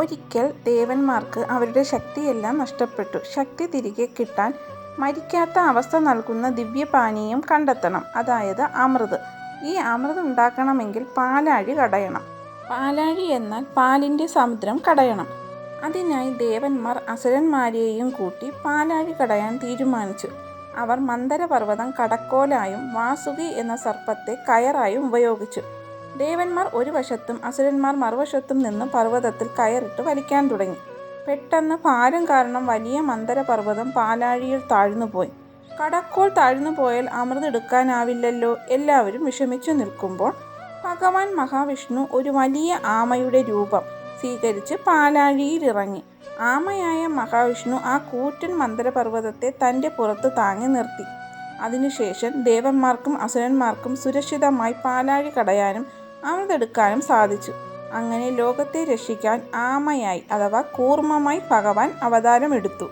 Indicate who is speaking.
Speaker 1: ഒരിക്കൽ ദേവന്മാർക്ക് അവരുടെ ശക്തിയെല്ലാം നഷ്ടപ്പെട്ടു. ശക്തി തിരികെ കിട്ടാൻ മരിക്കാത്ത അവസ്ഥ നൽകുന്ന ദിവ്യപാനീയം കണ്ടെത്തണം, അതായത് അമൃത്. ഈ അമൃത് ഉണ്ടാക്കണമെങ്കിൽ പാലാഴി കടയണം. പാലാഴി എന്നാൽ പാലിൻ്റെ സമുദ്രം കടയണം. അതിനായി ദേവന്മാർ അസുരന്മാരെയും കൂട്ടി പാലാഴി കടയാൻ തീരുമാനിച്ചു. അവർ മന്ദരപർവ്വതം കടക്കോലായും വാസുകി എന്ന സർപ്പത്തെ കയറായും ഉപയോഗിച്ചു. ദേവന്മാർ ഒരു വശത്തും അസുരന്മാർ മറുവശത്തും നിന്ന് പർവ്വതത്തിൽ കയറിട്ട് വലിക്കാൻ തുടങ്ങി. പെട്ടെന്ന് ഭാരം കാരണം വലിയ മന്ദരപർവ്വതം പാലാഴിയിൽ താഴ്ന്നുപോയി. കടക്കോൽ താഴ്ന്നുപോയാൽ അമൃതെടുക്കാനാവില്ലല്ലോ. എല്ലാവരും വിഷമിച്ചു നിൽക്കുമ്പോൾ ഭഗവാൻ മഹാവിഷ്ണു ഒരു വലിയ ആമയുടെ രൂപം സ്വീകരിച്ച് പാലാഴിയിലിറങ്ങി. ആമയായ മഹാവിഷ്ണു ആ കൂറ്റൻ മന്ദരപർവ്വതത്തെ തൻ്റെ പുറത്ത് താങ്ങി നിർത്തി. അതിനുശേഷം ദേവന്മാർക്കും അസുരന്മാർക്കും സുരക്ഷിതമായി പാലാഴി കടയാനും അമൃതെടുക്കാനും സാധിച്ചു. അങ്ങനെ ലോകത്തെ രക്ഷിക്കാൻ ആമയായി അഥവാ കൂർമ്മമായി ഭഗവാൻ അവതാരമെടുത്തു.